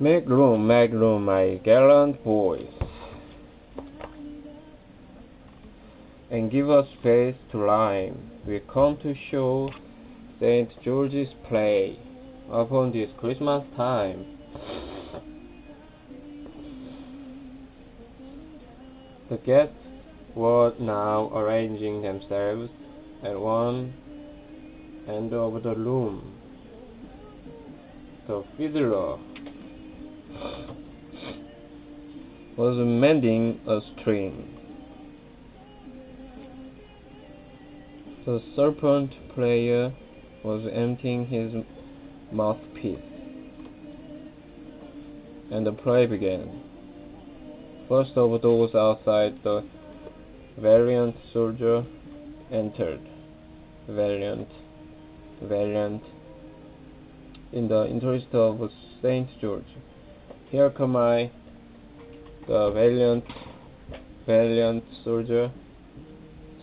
Make room, my gallant boys, and give us space to rhyme. We come to show St. George's play upon this Christmas time. The guests were now arranging themselves at one end of the room. The fiddler was mending a string. The serpent player was emptying his mouthpiece, and the play began. First of those outside, the valiant soldier entered. Valiant, in the interest of Saint George. Here come I, the valiant soldier.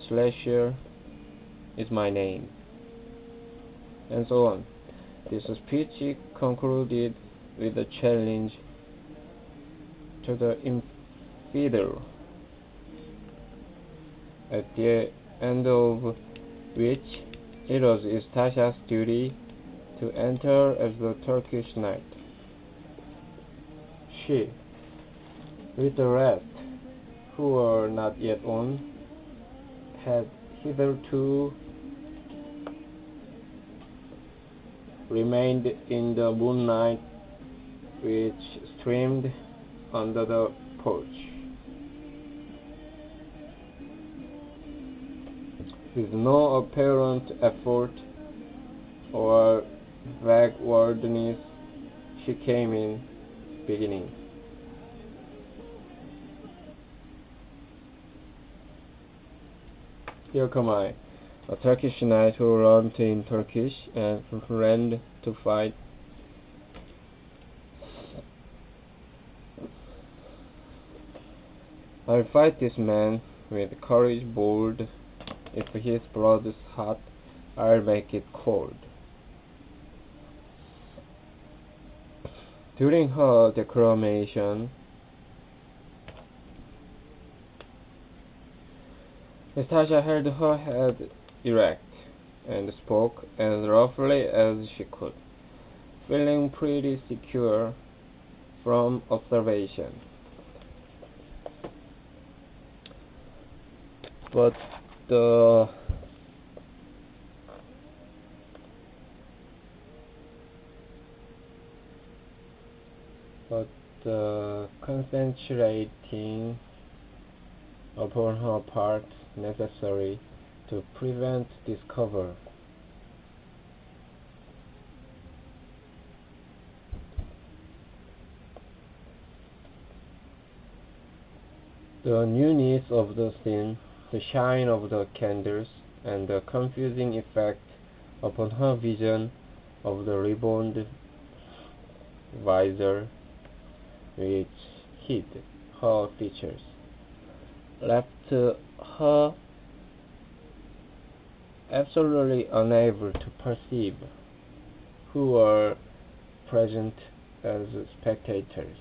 Slasher is my name, and so on. This speech concluded with a challenge to the infidel, at the end of which it was Istasha's duty to enter as the Turkish knight. She, with the rest, who were not yet on, had hitherto remained in the moonlight which streamed under the porch. With no apparent effort or backwardness, she came in, beginning. Here come I, a Turkish knight who learned in Turkish and learned to fight. I'll fight this man with courage bold. If his blood is hot, I'll make it cold. During her declamation, Natasha held her head erect and spoke as roughly as she could, feeling pretty secure from observation. But the concentrating upon her part necessary to prevent discovery. The newness of the scene, the shine of the candles, and the confusing effect upon her vision of the ribboned visor which hid her features, left her absolutely unable to perceive who were present as spectators.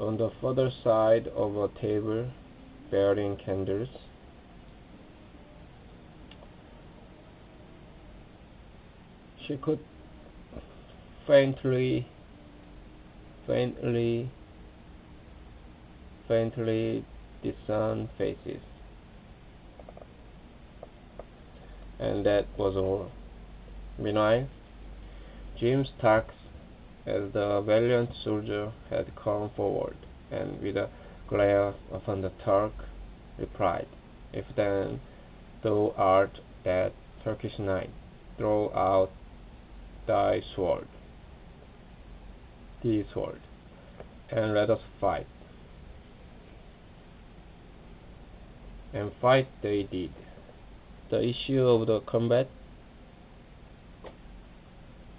On the further side of a table bearing candles, she could faintly discern faces, and that was all. Meanwhile, James Starks, as the valiant soldier, had come forward, and with a glare upon the Turk, replied, "If then thou art that Turkish knight, throw out thy sword, and let us fight." And fight they did. The issue of the combat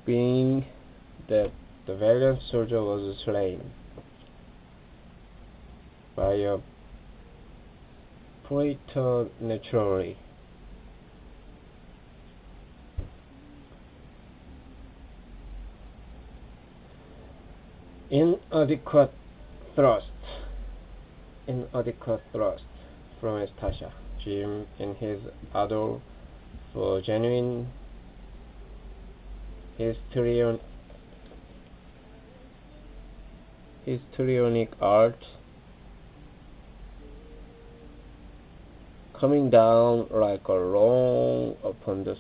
being that the valiant soldier was slain by a Inadequate thrust. Inadequate thrust from Tasha. Jim, in his ardor for genuine histrionic art, coming down like a log upon the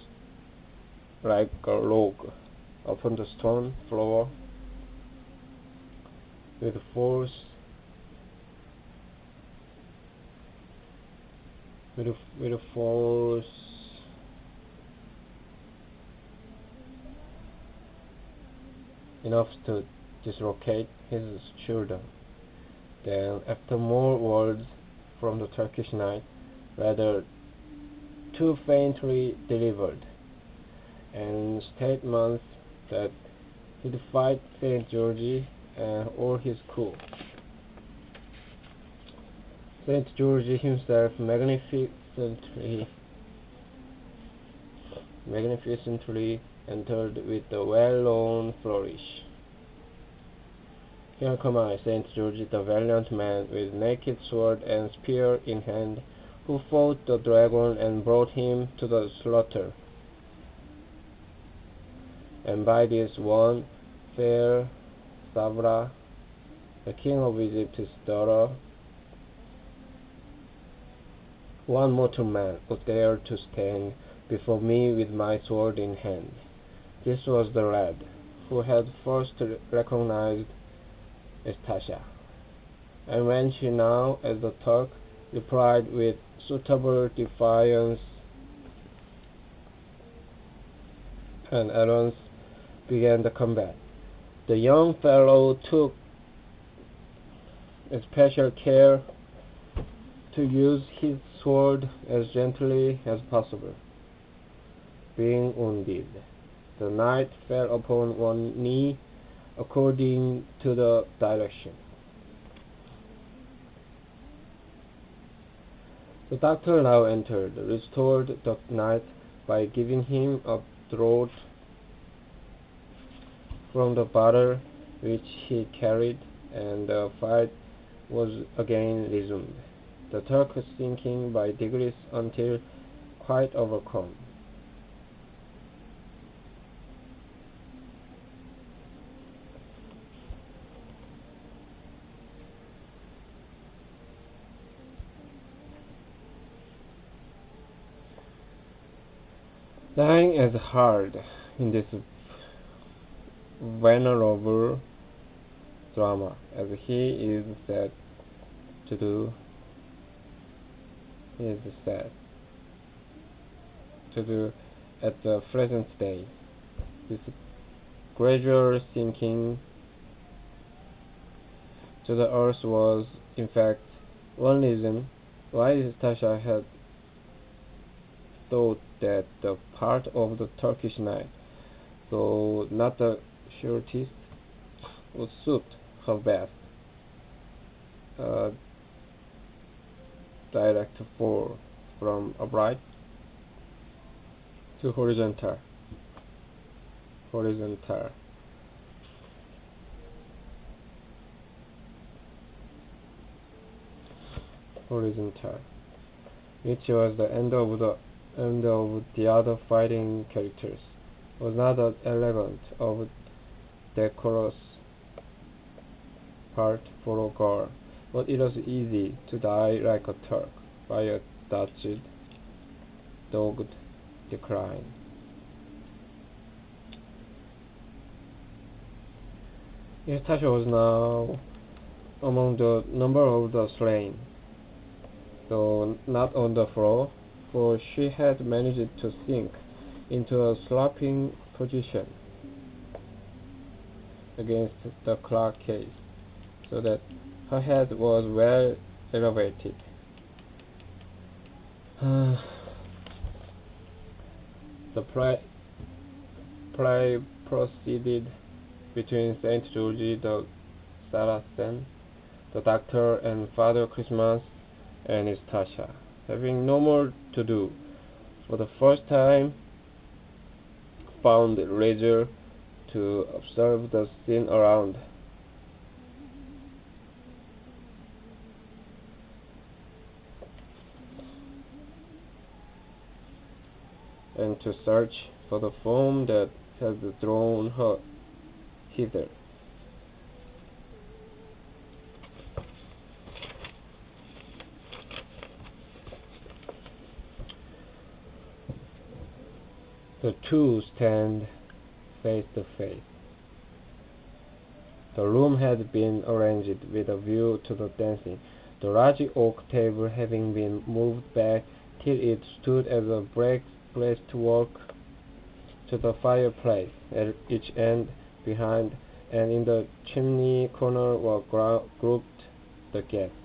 stone floor, with force enough to dislocate his shoulder. Then, after more words from the Turkish knight, rather too faintly delivered, and statements that he'd fight St. George and all his crew, St. George himself magnificently entered with a well-known flourish. Here come I, St. George, the valiant man, with naked sword and spear in hand, who fought the dragon and brought him to the slaughter. And by this one fair Sabra, the king of Egypt's daughter, one mortal man would dare to stand before me with my sword in hand. This was the lad who had first recognized Tasha, and when she now, as the Turk, replied with suitable defiance, and at once began the combat. The young fellow took especial care to use his sword as gently as possible. Being wounded, the knight fell upon one knee according to the direction. The doctor now entered, restored the knight by giving him a draught from the bottle which he carried, and the fight was again resumed, the Turk sinking by degrees until quite overcome. Dying as hard in this venerable drama as he is said to do, at the present day. This gradual sinking to the earth was, in fact, one reason why Tasha had thought that the part of the Turkish knight, though not the shortest, would suit her best. Direct fall from upright to horizontal, which was the end of the other fighting characters, was not an elegant or decorous part for a girl, but it was easy to die like a Turk by a dogged decline. Tasha was now among the number of the slain, though not on the floor, for she had managed to sink into a sloping position against the clock case, so that her head was well elevated. The play proceeded between St. George the Saracen, the doctor, and Father Christmas and his Tasha, having no more to do, for the first time found leisure to observe the scene around. and to search for the form that has drawn her hither. The two stand face to face. The room had been arranged with a view to the dancing, the large oak table having been moved back till it stood as a breastwork to the fireplace at each end, behind, and in the chimney corner were grouped the guests,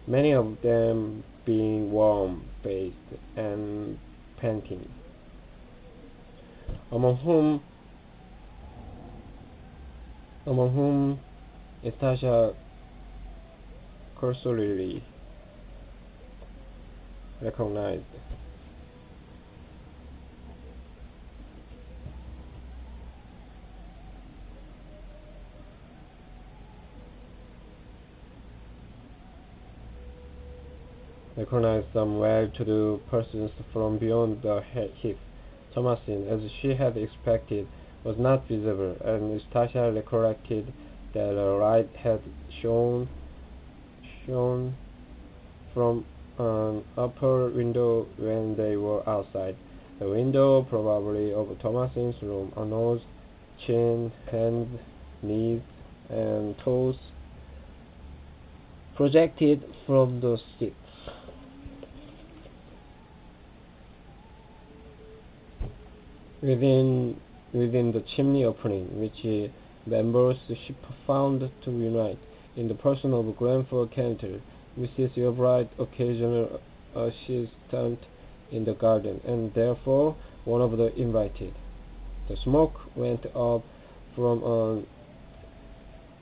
many of them being warm-faced and panting, among whom Natasha cursorily recognized. Some well-to-do persons from beyond the heath. Thomasin, as she had expected, was not visible, and Nastasia recollected that a light had shone from an upper window when they were outside. The window, probably of Thomasin's room, a nose, chin, hands, knees, and toes projected from the seats. Within the chimney opening, which members she found to unite in the person of Grandfather Cantor, Mrs. Albright, occasional assistant in the garden, and therefore one of the invited. The smoke went up from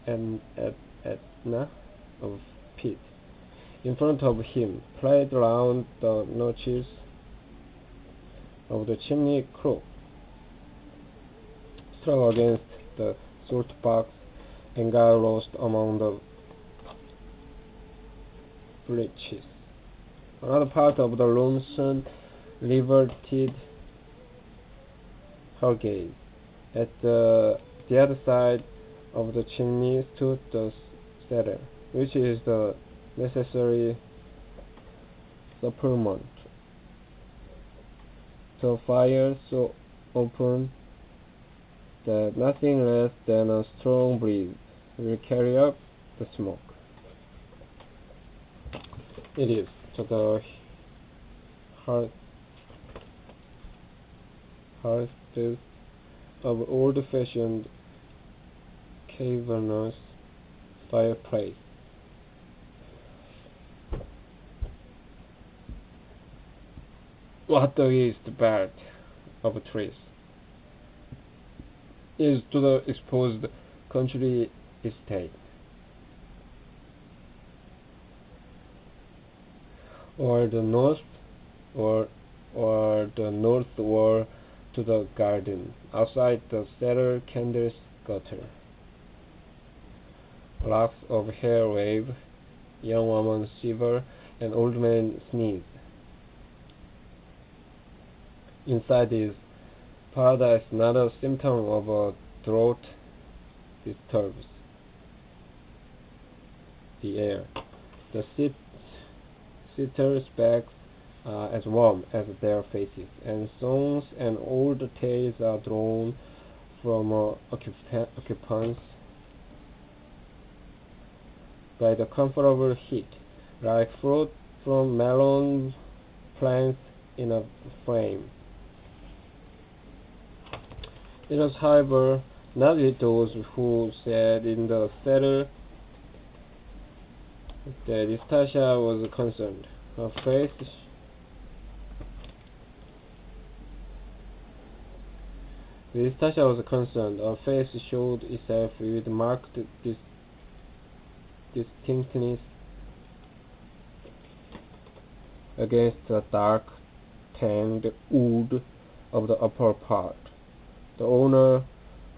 an etna of peat in front of him, played round the notches of the chimney crook, struck against the salt box, and got lost among the bleachers. Another part of the room soon riveted her gaze. At the other side of the chimney stood the cellar, which is the necessary supplement. The fire so open that nothing less than a strong breeze will carry up the smoke. It is to the heartbeat of old-fashioned cavernous fireplace. What the east bed of trees is to the exposed country estate, or the north wall to the garden outside the cellar candle's gutter. Locks of hair wave, young woman shiver, and old man sneeze. Inside is paradise, not a symptom of a drought disturbs the air. The sitters' backs are as warm as their faces, and songs and old tales are drawn from occupants by the comfortable heat, like fruit from melon plants in a frame. It was, however, not with those who sat in the cellar that Nastasia was concerned. Her face showed itself with marked distinctness against the dark tanned wood of the upper part. The owner,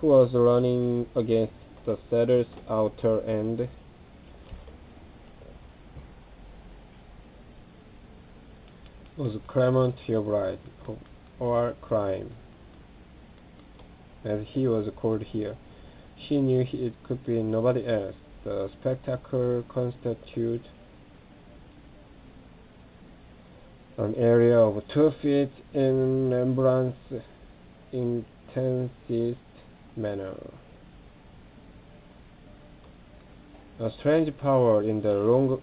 who was running against the cellar's outer end, was Clement Theobald, or Crime, as he was called here. She knew it could be nobody else. The spectacle constituted an area of 2 feet in Rembrandt's intensest manner. A strange power in the long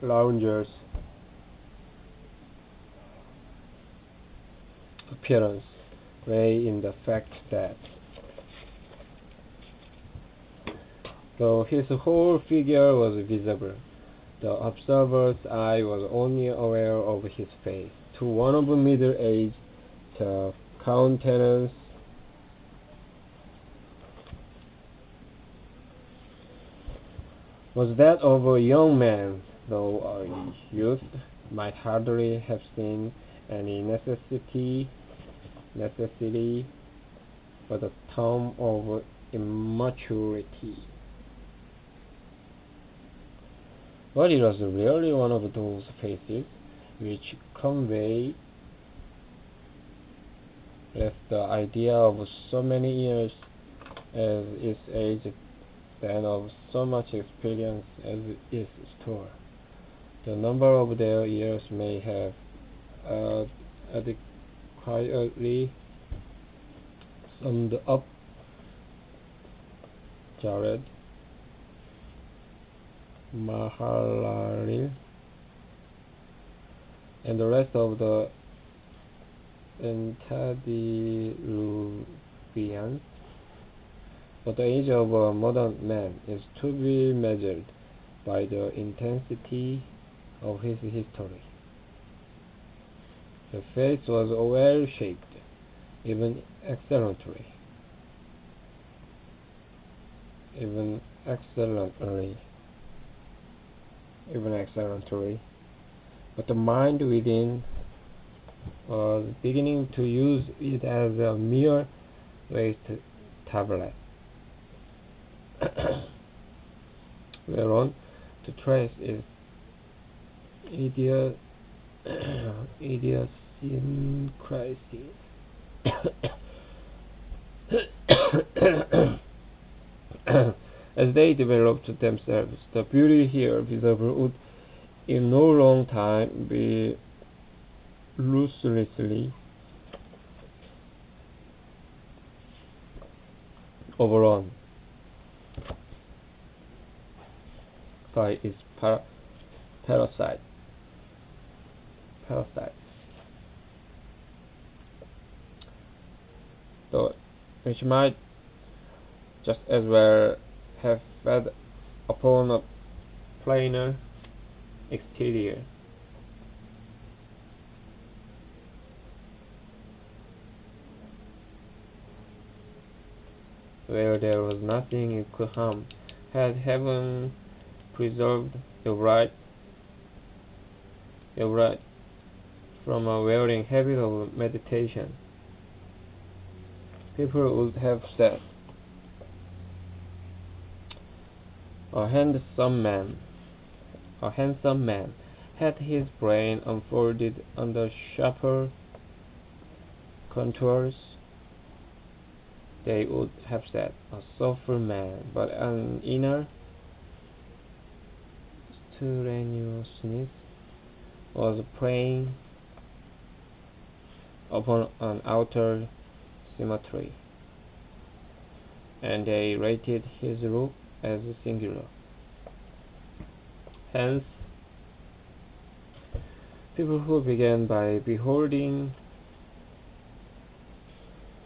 lounger's appearance lay in the fact that, though his whole figure was visible, the observer's eye was only aware of his face. To one of middle age, the countenance was that of a young man, though a youth might hardly have seen any necessity for the term of immaturity. But it was really one of those faces which convey less the idea of so many years as its age than of so much experience as its store. The number of their years may have adequately summed up Jared Mahalalil and the rest of the antediluvians, but the age of a modern man is to be measured by the intensity of his history. The face was well shaped, even excellently, but the mind within was beginning to use it as a mere waste tablet, whereon to trace its idiosyncrasies. As they developed themselves, the beauty here visible would in no long time be ruthlessly overrun by its parasites, though which might just as well have fed upon a plainer exterior. Where there was nothing it could harm, had heaven preserved the right from a wearing habit of meditation, people would have said, a handsome man had his brain unfolded under sharper contours. They would have said, a soulful man, but an inner strenuousness was preying upon an outer symmetry, and they rated his look as singular. Hence, people who began by beholding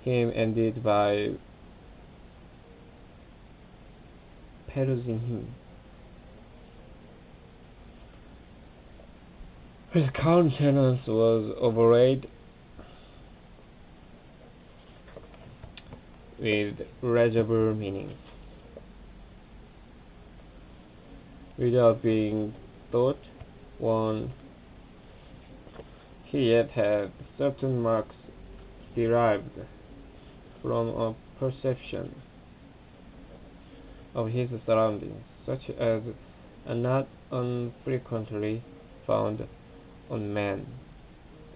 him ended by perusing him. His countenance was overlaid with legible meanings, without being thought one. He yet had certain marks derived from a perception of his surroundings, such as and not unfrequently found on men.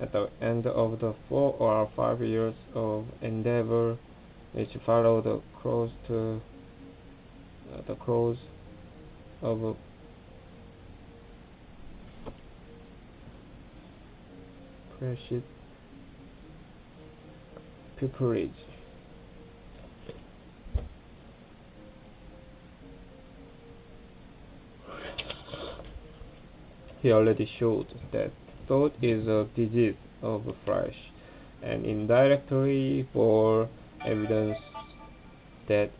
At the end of the 4 or 5 years of endeavor which followed the close of precious pupillage, he already showed that thought is a disease of the flesh, and indirectly bore evidence that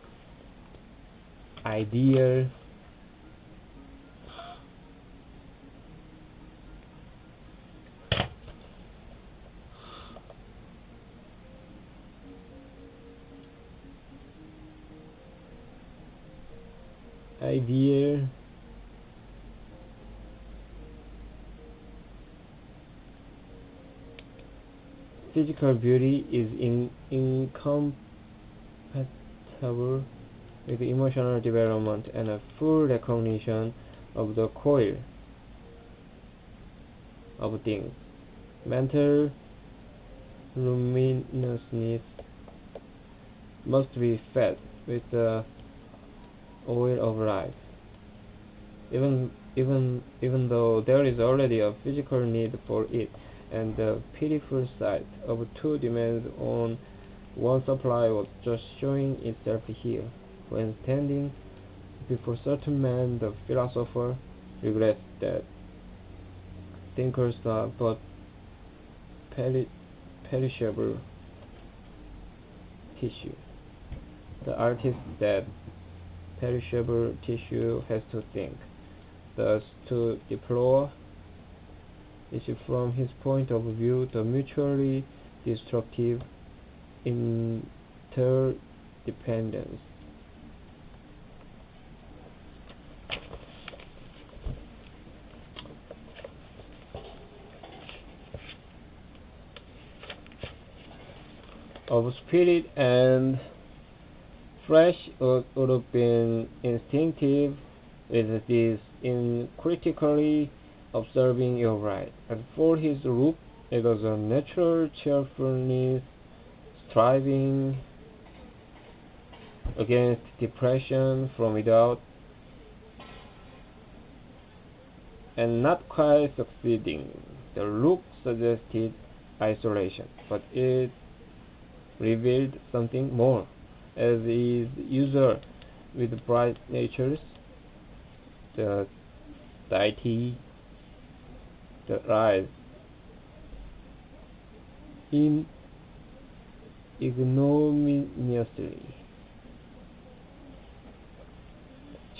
ideal ideal physical beauty is incompatible with emotional development and a full recognition of the core of things. Mental luminousness must be fed with the oil of life, even though there is already a physical need for it, and the pitiful sight of two demands on one supply was just showing itself here. When standing before certain men, the philosopher regrets that thinkers are but perishable tissue. The artist that perishable tissue has to think. Thus, to deplore is, from his point of view, the mutually destructive interdependence of spirit and flesh would have been instinctive with this in critically observing your right. And for his look, it was a natural cheerfulness, striving against depression from without, and not quite succeeding. The look suggested isolation, but it revealed something more, as is usual with bright natures. The deity that rise in ignominiously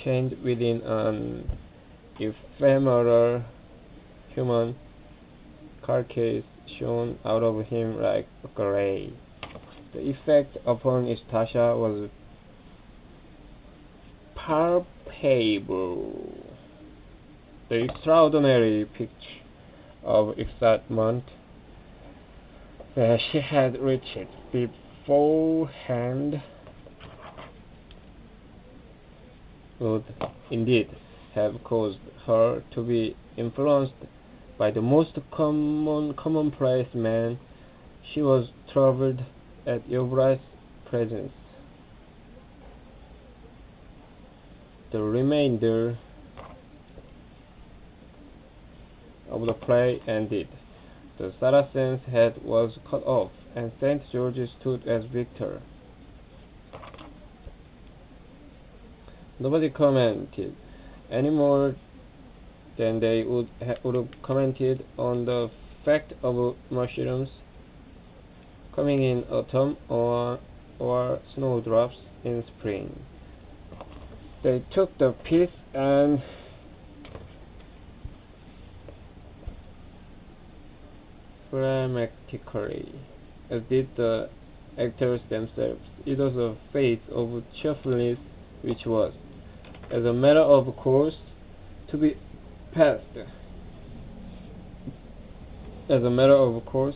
chained within an ephemeral human carcass shone out of him like a grey. The effect upon Istasha was palpable. The extraordinary pitch of excitement that she had reached beforehand would indeed have caused her to be influenced by the most commonplace man. She was troubled at Yobra's presence. The remainder of the play ended. The Saracen's head was cut off, and St. George stood as victor. Nobody commented any more than they would have commented on the fact of mushrooms coming in autumn or snowdrops in spring. They took the piece and phlegmatically, as did the actors themselves. It was a phase of cheerfulness which was, as a matter of course, to be passed. As a matter of course,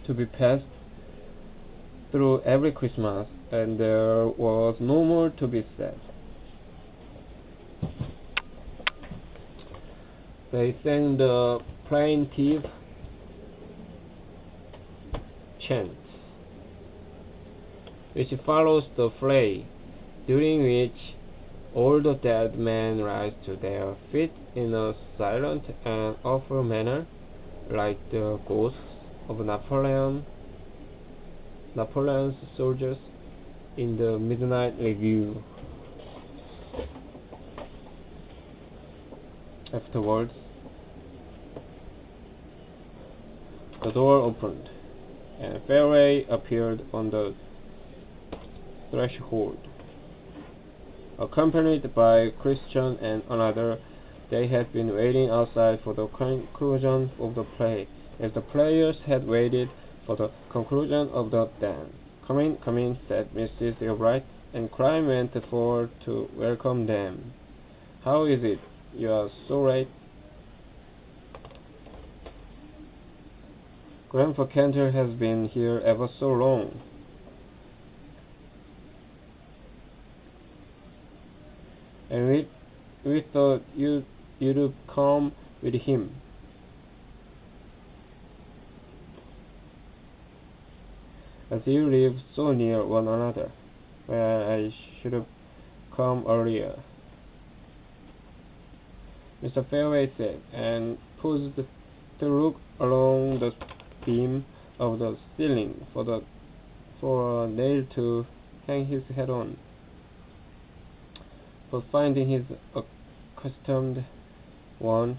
to be passed through every Christmas, and there was no more to be said. They sang the plaintive chant, which follows the fray, during which all the dead men rise to their feet in a silent and awful manner, like the ghosts of Napoleon's soldiers in the Midnight Review. Afterwards, the door opened, and Fairway appeared on the threshold. Accompanied by Christian and another, they had been waiting outside for the conclusion of the play, as the players had waited for the conclusion of the dance. Come in, said Mrs. Albright, and Crime went forward to welcome them. How is it you are so late? Grandpa Cantor has been here ever so long. And we thought you'd come with him. As you live so near one another. Well, I should have come earlier, Mr. Fairway said, and paused to look along the beam of the ceiling for a nail to hang his hat on. But finding his accustomed one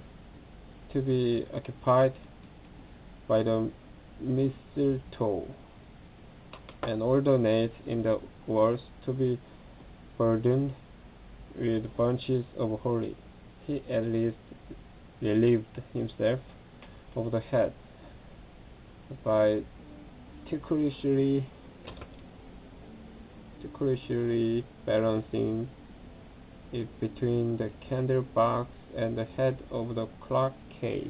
to be occupied by the mistletoe, and all the nails in the walls to be burdened with bunches of holly, he at least relieved himself of the hat by ticklishly balancing it between the candle box and the head of the clock case.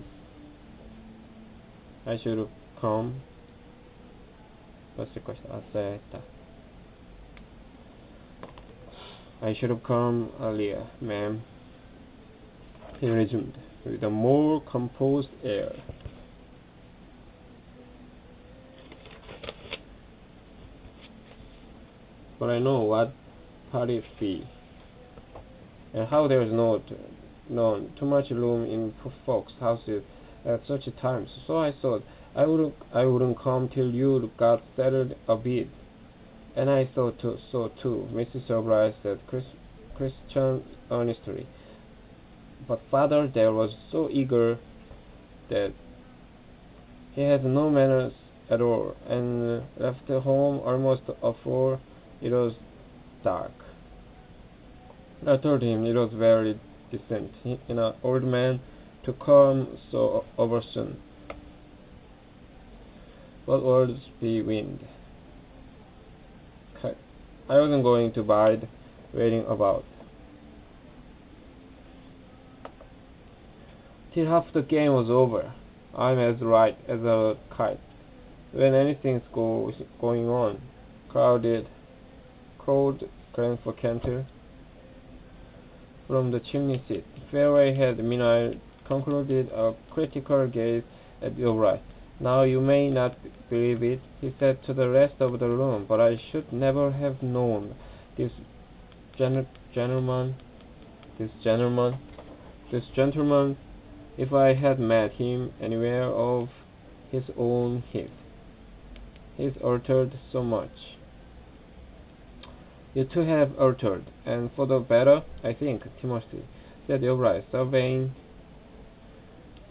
I should have come. I should have come earlier, ma'am, he resumed, with a more composed air. But I know what parties be, and how there is none too much room in folks' houses at such times. So I thought I wouldn't come till you got settled a bit. And I thought so too, Mrs. Albright said Christian earnestly. But father there was so eager that he had no manners at all, and left home almost afore it was dark. I told him it was very decent in an old man to come so over soon. But words be wind. I wasn't going to bide waiting about till half the game was over. I'm as right as a kite when anything's going on. Crowed Grandpa Cantor from the chimney seat. Fairway had meanwhile concluded a critical gaze at Albright. Now you may not believe it, he said to the rest of the room, but I should never have known this gentleman, if I had met him anywhere of his own hip. He's altered so much. You two have altered, and for the better, I think, Timothy, said Albright, surveying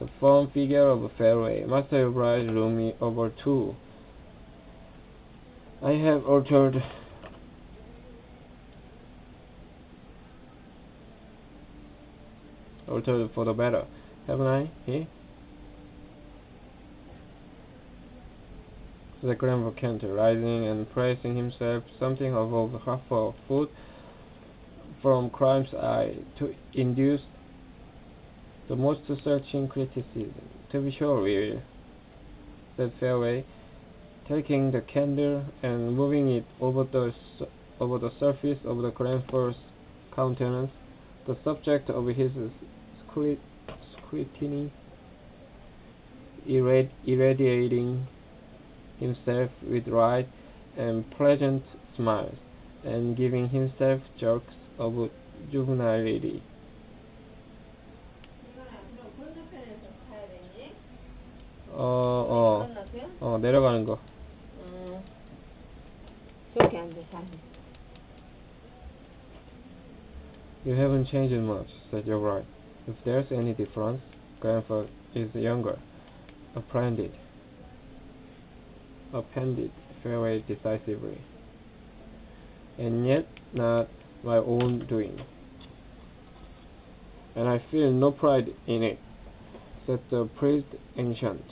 the firm figure of Fairway. Master Albright looked me over too. I have altered for the better, haven't I? The Grandpa Cantor, rising and pressing himself something above half a foot from Crime's eye, to induce the most searching criticism. To be sure, Will, said Fairway, taking the candle and moving it over the surface of the grandfather's countenance. The subject of his scrutiny, irradiating himself with wide and pleasant smiles, and giving himself jerks of juvenility. 내려가는 거. 저기 앉아서. You haven't changed much, said your right. If there's any difference, Grandpa is younger. Appended very decisively. And yet not my own doing. And I feel no pride in it, said the priest ancient.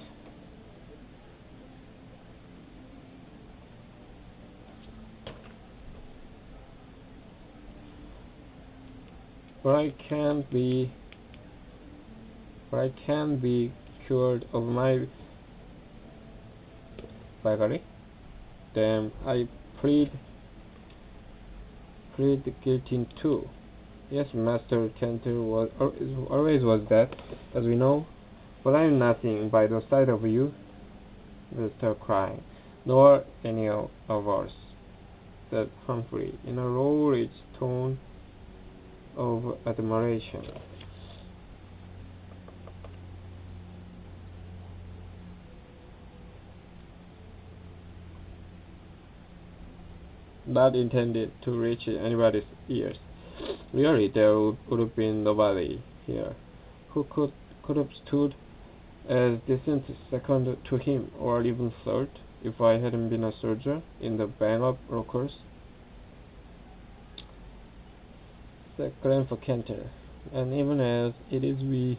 But I can't be cured of my vagary. Then I plead guilty too. Yes, Master Cantor always was that, as we know. But I am nothing by the side of you, Mr. crying, nor any of us, said Humphrey, in a low, rich tone of admiration. Not intended to reach anybody's ears. Really, there would have been nobody here who could have stood as distant second to him, or even third, if I hadn't been a soldier in the bang-up rockers, said Grandpa Cantor. And even as it is we